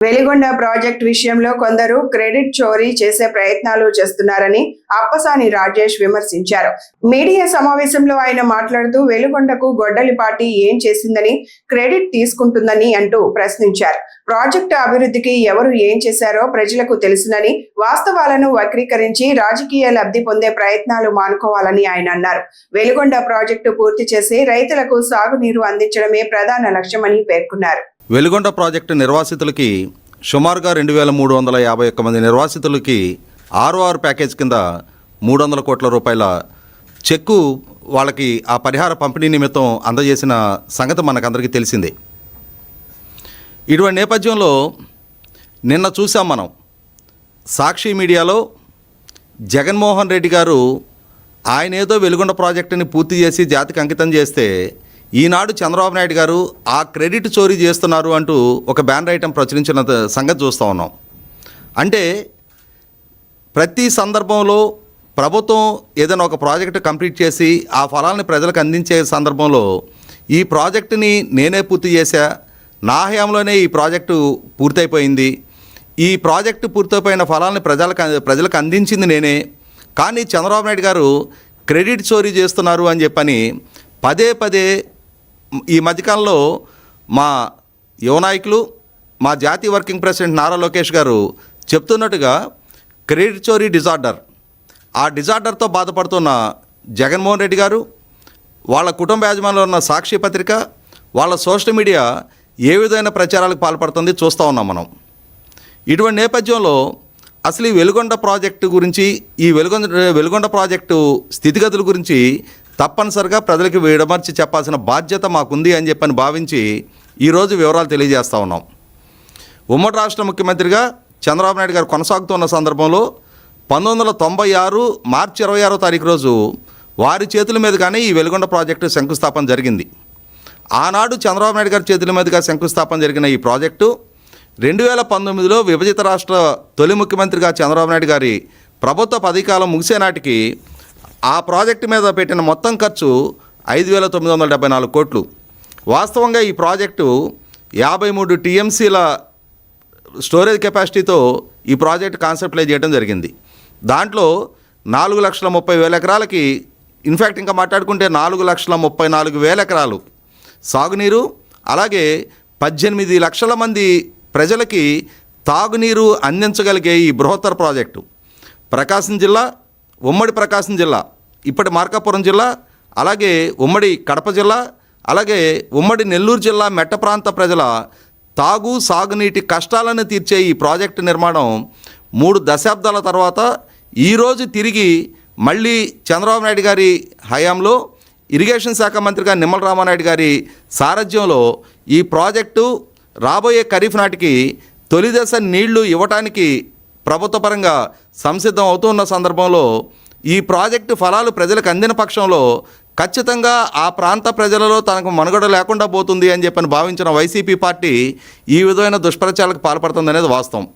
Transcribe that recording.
Veligonda project విషయంలో కొందరు credit చోరీ చేసే ప్రయత్నాలు చేస్తున్నారని అప్పసాని రాజేష్ విమర్శించారు. మీడియా సమావేశంలో ఆయన మాట్లాడుతూ వెలిగొండకు గొడ్డలిపాటి ఏం చేసిందని క్రెడిట్ తీసుకుంటుందని అంటూ ప్రశ్నించారు. ప్రాజెక్టు అభివృద్ధికి ఎవరు ఏం చేశారో ప్రజలకు తెలుసునని, వాస్తవాలను వక్రీకరించి రాజకీయ లబ్ధి పొందే ప్రయత్నాలు మానుకోవాలని ఆయన అన్నారు. వెలిగొండ ప్రాజెక్టు పూర్తి చేసి రైతులకు సాగునీరు అందించడమే ప్రధాన లక్ష్యమని పేర్కొన్నారు. వెలిగొండ ప్రాజెక్టు నిర్వాసితులకి సుమారుగా 2351 మంది నిర్వాసితులకి ROR ప్యాకేజ్ కింద 300 కోట్ల రూపాయల చెక్కు వాళ్ళకి ఆ పరిహార పంపిణీ నిమిత్తం అందజేసిన సంగతి మనకందరికీ తెలిసిందే. ఇటువంటి నేపథ్యంలో నిన్న చూసాం మనం సాక్షి మీడియాలో జగన్మోహన్ రెడ్డి గారు ఆయన ఏదో వెలిగొండ ప్రాజెక్టుని పూర్తి చేసి జాతికి అంకితం చేస్తే ఈనాడు చంద్రబాబు నాయుడు గారు ఆ క్రెడిట్ చోరీ చేస్తున్నారు అంటూ ఒక బ్యానర్ ఐటమ్ ప్రచురించిన సంగతి చూస్తూ ఉన్నాం. అంటే ప్రతి సందర్భంలో ప్రభుత్వం ఏదైనా ఒక ప్రాజెక్టు కంప్లీట్ చేసి ఆ ఫలాన్ని ప్రజలకు అందించే సందర్భంలో ఈ ప్రాజెక్టుని నేనే పూర్తి చేశా, నా హయాంలోనే ఈ ప్రాజెక్టు పూర్తయిపోయింది, ఈ ప్రాజెక్టు పూర్తయిపోయిన ఫలాన్ని ప్రజలకు అందించింది నేనే, కానీ చంద్రబాబు నాయుడు గారు క్రెడిట్ చోరీ చేస్తున్నారు అని చెప్పని పదే పదే ఈ మధ్యకాలంలో మా యువ నాయకులు, మా జాతీయ వర్కింగ్ ప్రెసిడెంట్ నారా లోకేష్ గారు చెప్తున్నట్టుగా క్రెడిట్ చోరీ డిజార్డర్, ఆ డిజార్డర్తో బాధపడుతున్న జగన్మోహన్ రెడ్డి గారు, వాళ్ళ కుటుంబ యాజమాన్యంలో ఉన్న సాక్షి పత్రిక, వాళ్ళ సోషల్ మీడియా ఏ విధమైన ప్రచారాలకు పాల్పడుతుంది చూస్తూ ఉన్నాం మనం. ఇటువంటి నేపథ్యంలో అసలు ఈ వెలిగొండ ప్రాజెక్టు గురించి, ఈ వెలిగొండ ప్రాజెక్టు స్థితిగతుల గురించి తప్పనిసరిగా ప్రజలకు విడమర్చి చెప్పాల్సిన బాధ్యత మాకుంది అని చెప్పని భావించి ఈరోజు వివరాలు తెలియజేస్తూ ఉన్నాం. ఉమ్మడి రాష్ట్ర ముఖ్యమంత్రిగా చంద్రబాబు నాయుడు గారు కొనసాగుతున్న సందర్భంలో 1996 మార్చి 26వ తారీఖు రోజు వారి చేతుల మీదుగానే ఈ వెలిగొండ ప్రాజెక్టు శంకుస్థాపన జరిగింది. ఆనాడు చంద్రబాబు నాయుడు గారి చేతుల మీదుగా శంకుస్థాపన జరిగిన ఈ ప్రాజెక్టు 2019లో విభజిత రాష్ట్ర తొలి ముఖ్యమంత్రిగా చంద్రబాబు నాయుడు గారి ప్రభుత్వ పదవీకాలం ముగిసే నాటికి ఆ ప్రాజెక్టు మీద పెట్టిన మొత్తం ఖర్చు 5,974 కోట్లు. వాస్తవంగా ఈ ప్రాజెక్టు 53 TMCల స్టోరేజ్ కెపాసిటీతో ఈ ప్రాజెక్ట్ కాన్సెప్ట్లైజ్ చేయడం జరిగింది. దాంట్లో 4,30,000 ఎకరాలకి, ఇన్ఫ్యాక్ట్ ఇంకా మాట్లాడుకుంటే 4,34,000 ఎకరాలు సాగునీరు, అలాగే 18 లక్షల మంది ప్రజలకి తాగునీరు అందించగలిగే ఈ బృహత్తర ప్రాజెక్టు ప్రకాశం జిల్లా, ఉమ్మడి ప్రకాశం జిల్లా, ఇప్పటి మార్కాపురం జిల్లా, అలాగే ఉమ్మడి కడప జిల్లా, అలాగే ఉమ్మడి నెల్లూరు జిల్లా మెట్ట ప్రాంత ప్రజల సాగునీటి కష్టాలను తీర్చే ఈ ప్రాజెక్టు నిర్మాణం 3 దశాబ్దాల తర్వాత ఈరోజు తిరిగి మళ్ళీ చంద్రబాబు నాయుడు గారి హయాంలో ఇరిగేషన్ శాఖ మంత్రిగా నిమ్మల రామానాయుడు గారి సారథ్యంలో ఈ ప్రాజెక్టు రాబోయే ఖరీఫ్ నాటికి తొలి దశ నీళ్లు ఇవ్వటానికి ప్రభుత్వ పరంగా సంసిద్ధం అవుతున్న సందర్భంలో ఈ ప్రాజెక్టు ఫలాలు ప్రజలకు అందిన పక్షంలో ఖచ్చితంగా ఆ ప్రాంత ప్రజలలో తనకు మనుగడ లేకుండా పోతుంది అని చెప్పని భావించిన వైసీపీ పార్టీ ఈ విధమైన దుష్ప్రచారాలకు పాల్పడుతుంది అనేది వాస్తవం.